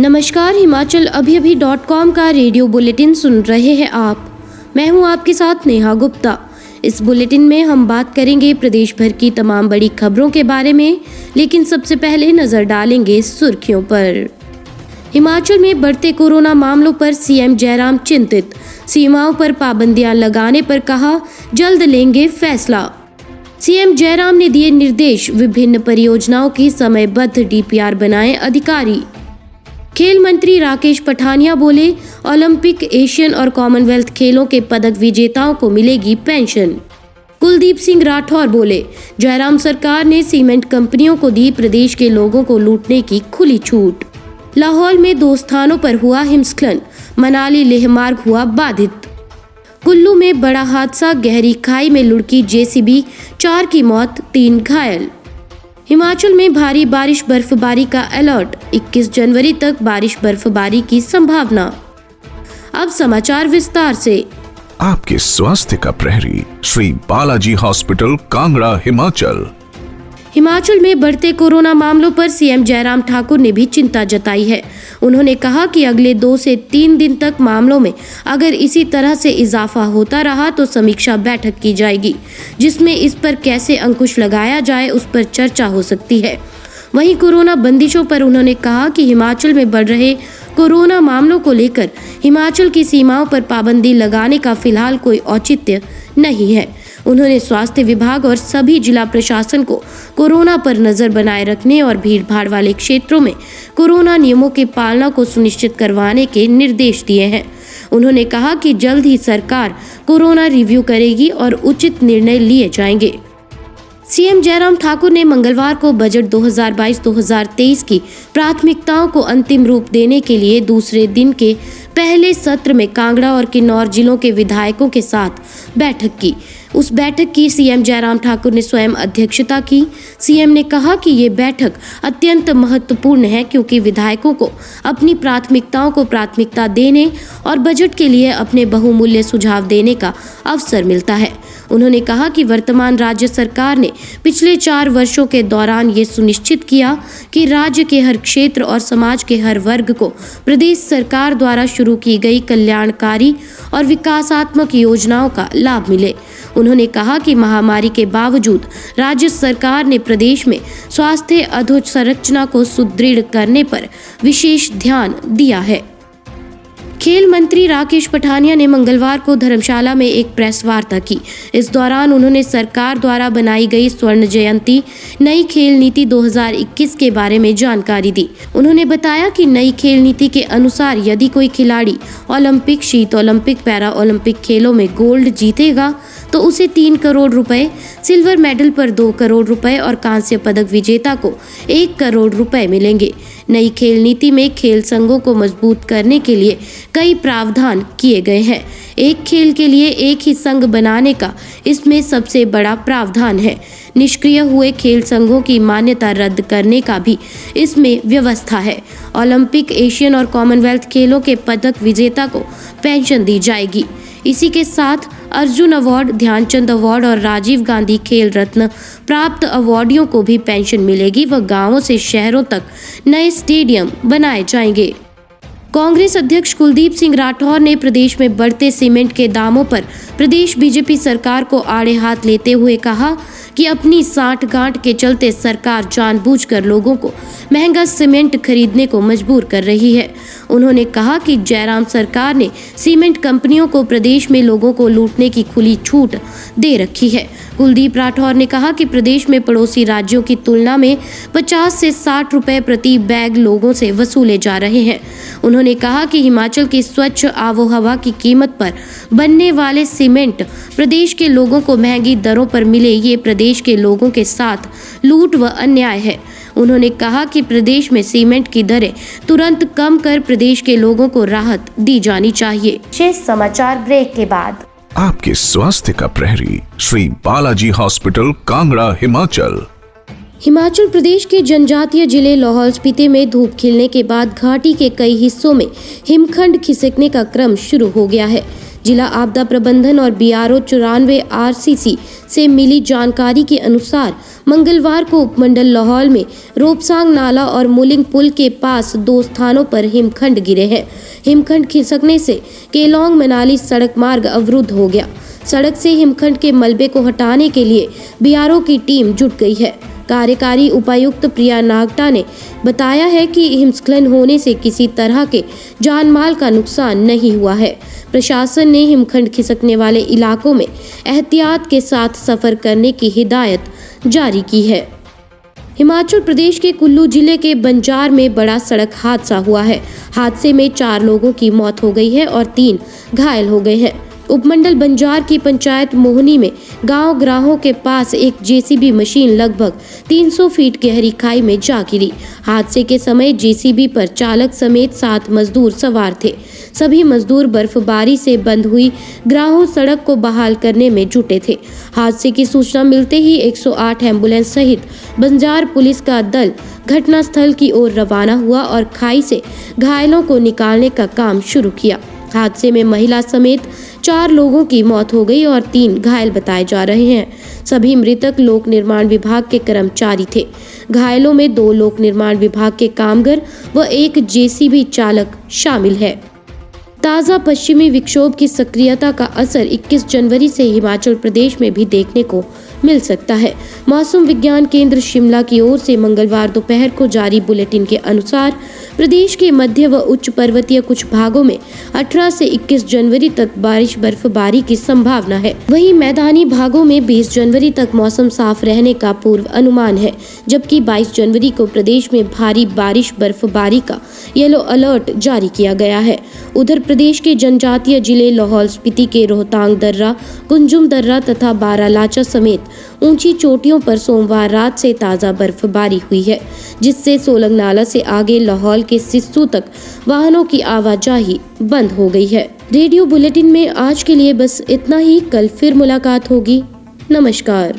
नमस्कार, himachalavhi.com का radio bulletin सुन रहे हैं आप। मैं हूं आपके साथ नेहा गुप्ता। इस बुलेटिन में हम बात करेंगे प्रदेश भर की तमाम बड़ी खबरों के बारे में, लेकिन सबसे पहले नजर डालेंगे सुर्खियों पर। हिमाचल में बढ़ते कोरोना मामलों पर सीएम जयराम चिंतित, सीमाओं पर पाबंदियां लगाने पर कहा जल्द लेंगे फैसला। सीएम जयराम ने दिए निर्देश, विभिन्न परियोजनाओं की समयबद्ध डीपीआर बनाएं अधिकारी। खेल मंत्री राकेश पठानिया बोले, ओलंपिक, एशियन और कॉमनवेल्थ खेलों के पदक विजेताओं को मिलेगी पेंशन। कुलदीप सिंह राठौर बोले, जयराम सरकार ने सीमेंट कंपनियों को दी प्रदेश के लोगों को लूटने की खुली छूट। लाहौल में 2 स्थानों पर हुआ हिमस्खलन, मनाली लेह मार्ग हुआ बाधित। कुल्लू में बड़ा हादसा, गहरी खाई में लुढ़की जेसीबी, 4 की मौत, 3 घायल। हिमाचल में भारी बारिश बर्फबारी का अलर्ट, 21 जनवरी तक बारिश बर्फबारी की संभावना। अब समाचार विस्तार से। आपके स्वास्थ्य का प्रहरी, श्री बालाजी हॉस्पिटल, कांगड़ा, हिमाचल। हिमाचल में बढ़ते कोरोना मामलों पर सीएम जयराम ठाकुर ने भी चिंता जताई है। उन्होंने कहा कि अगले 2 से 3 दिन तक मामलों में अगर इसी तरह से इजाफा होता रहा तो समीक्षा बैठक की जाएगी, जिसमें इस पर कैसे अंकुश लगाया जाए उस पर चर्चा हो सकती है। वहीं कोरोना बंदिशों पर उन्होंने कहा कि हिमाचल में बढ़ रहे कोरोना मामलों को लेकर हिमाचल की सीमाओं पर पाबंदी लगाने का फिलहाल कोई औचित्य नहीं है। उन्होंने स्वास्थ्य विभाग और सभी जिला प्रशासन को कोरोना पर नजर बनाए रखने और भीड़भाड़ वाले क्षेत्रों में कोरोना नियमों की पालना को सुनिश्चित करवाने के निर्देश दिए हैं। उन्होंने कहा कि जल्द ही सरकार कोरोना रिव्यू करेगी और उचित निर्णय लिए जाएंगे। सीएम जयराम ठाकुर ने मंगलवार को बजट 2022-2023 की प्राथमिकताओं को अंतिम रूप देने के लिए दूसरे दिन के पहले सत्र में कांगड़ा और किन्नौर जिलों के विधायकों के साथ बैठक की। उस बैठक की सीएम जयराम ठाकुर ने स्वयं अध्यक्षता की। सीएम ने कहा कि ये बैठक अत्यंत महत्वपूर्ण है क्योंकि विधायकों को अपनी प्राथमिकताओं को प्राथमिकता देने और बजट के लिए अपने बहुमूल्य सुझाव देने का अवसर मिलता है। उन्होंने कहा कि वर्तमान राज्य सरकार ने पिछले 4 वर्षों के दौरान ये सुनिश्चित किया कि राज्य के हर क्षेत्र और समाज के हर वर्ग को प्रदेश सरकार द्वारा शुरू की गई कल्याणकारी और विकासात्मक योजनाओं का लाभ मिले। उन्होंने कहा कि महामारी के बावजूद राज्य सरकार ने प्रदेश में स्वास्थ्य अधोसंरचना को सुदृढ़ करने पर विशेष ध्यान दिया है। खेल मंत्री राकेश पठानिया ने मंगलवार को धर्मशाला में एक प्रेस वार्ता की। इस दौरान उन्होंने सरकार द्वारा बनाई गई स्वर्ण जयंती नई खेल नीति 2021 के बारे में जानकारी दी। उन्होंने बताया कि नई खेल नीति के अनुसार यदि कोई खिलाड़ी ओलंपिक, शीत ओलंपिक, पैरा ओलंपिक खेलों में गोल्ड जीतेगा तो उसे 3 करोड़ रुपए, सिल्वर मेडल पर 2 करोड़ रुपए और कांस्य पदक विजेता को 1 करोड़ रुपए मिलेंगे। नई खेल नीति में खेल संघों को मजबूत करने के लिए कई प्रावधान किए गए हैं। एक खेल के लिए एक ही संघ बनाने का इसमें सबसे बड़ा प्रावधान है। निष्क्रिय हुए खेल संघों की मान्यता रद्द करने का भी इसमें व्यवस्था है। ओलंपिक, एशियन और कॉमनवेल्थ खेलों के पदक विजेता को पेंशन दी जाएगी। इसी के साथ अर्जुन अवार्ड, ध्यानचंद अवार्ड और राजीव गांधी खेल रत्न प्राप्त अवार्डियों को भी पेंशन मिलेगी व गांवों से शहरों तक नए स्टेडियम बनाए जाएंगे। कांग्रेस अध्यक्ष कुलदीप सिंह राठौर ने प्रदेश में बढ़ते सीमेंट के दामों पर प्रदेश बीजेपी सरकार को आड़े हाथ लेते हुए कहा कि अपनी साठगांठ के चलते सरकार जानबूझकर लोगों को महंगा सीमेंट खरीदने को मजबूर कर रही है। उन्होंने कहा कि जयराम सरकार ने सीमेंट कंपनियों को प्रदेश में लोगों को लूटने की खुली छूट दे रखी है। कुलदीप राठौर ने कहा कि प्रदेश में पड़ोसी राज्यों की तुलना में 50 से 60 रुपए प्रति बैग लोगों से वसूले जा रहे हैं। उन्होंने कहा कि हिमाचल की स्वच्छ आबोहवा की कीमत पर बनने वाले सीमेंट प्रदेश के लोगों को महंगी दरों पर मिले, ये प्रदेश के लोगों के साथ लूट व अन्याय है। उन्होंने कहा कि प्रदेश में सीमेंट की दरें तुरंत कम कर प्रदेश के लोगों को राहत दी जानी चाहिए। शेष समाचार ब्रेक के बाद। आपके स्वास्थ्य का प्रहरी, श्री बालाजी हॉस्पिटल, कांगड़ा, हिमाचल। हिमाचल प्रदेश के जनजातीय जिले लाहौल स्पीति में धूप खिलने के बाद घाटी के कई हिस्सों में हिमखंड खिसकने का क्रम शुरू हो गया है, जिला आपदा प्रबंधन और BRO 94 RCC से मिली जानकारी के अनुसार मंगलवार को उपमंडल लाहौल में रोपसांग नाला और मुलिंग पुल के पास 2 स्थानों पर हिमखंड गिरे हैं। हिमखंड खिसकने से केलोंग मनाली सड़क मार्ग अवरुद्ध हो गया। सड़क से हिमखंड के मलबे को हटाने के लिए BRO की टीम जुट गई है। कार्यकारी उपायुक्त प्रिया नागटा ने बताया है कि हिमस्खलन होने से किसी तरह के जानमाल का नुकसान नहीं हुआ है। प्रशासन ने हिमखंड खिसकने वाले इलाकों में एहतियात के साथ सफर करने की हिदायत जारी की है। हिमाचल प्रदेश के कुल्लू जिले के बंजार में बड़ा सड़क हादसा हुआ है। हादसे में 4 लोगों की मौत हो गई है और 3 घायल हो गए हैं। उपमंडल बंजार की पंचायत मोहनी में गांव ग्राहों के पास एक JCB मशीन लगभग 300 फीट गहरी खाई में जा गिरी। हादसे के समय JCB पर चालक समेत 7 मजदूर सवार थे। सभी मजदूर बर्फबारी से बंद हुई ग्राहों सड़क को बहाल करने में जुटे थे। हादसे की सूचना मिलते ही 108 एम्बुलेंस सहित बंजार पुलिस का दल घटनास्थल की ओर रवाना हुआ और खाई से घायलों को निकालने का काम शुरू किया। हादसे में महिला समेत 4 लोगों की मौत हो गई और 3 घायल बताए जा रहे हैं। सभी मृतक लोक निर्माण विभाग के कर्मचारी थे। घायलों में 2 लोक निर्माण विभाग के कामगार व एक JCB चालक शामिल है। ताज़ा पश्चिमी विक्षोभ की सक्रियता का असर 21 जनवरी से हिमाचल प्रदेश में भी देखने को मिल सकता है। मौसम विज्ञान केंद्र शिमला की ओर से मंगलवार दोपहर को जारी बुलेटिन के अनुसार प्रदेश के मध्य व उच्च पर्वतीय कुछ भागों में 18 से 21 जनवरी तक बर्फबारी की संभावना है। वहीं मैदानी भागों में 20 जनवरी तक मौसम साफ रहने का पूर्व अनुमान है, जबकि 22 जनवरी को प्रदेश में भारी बारिश बर्फबारी का येलो अलर्ट जारी किया गया है। उधर प्रदेश के जनजातीय जिले लाहौल स्पीति के रोहतांग दर्रा, कुंजुम दर्रा तथा बारालाचा समेत ऊंची चोटियों पर सोमवार रात से ताज़ा बर्फबारी हुई है, जिससे सोलंग नाला से आगे लाहौल के सिस्सू तक वाहनों की आवाजाही बंद हो गई है। रेडियो बुलेटिन में आज के लिए बस इतना ही। कल फिर मुलाकात होगी। नमस्कार।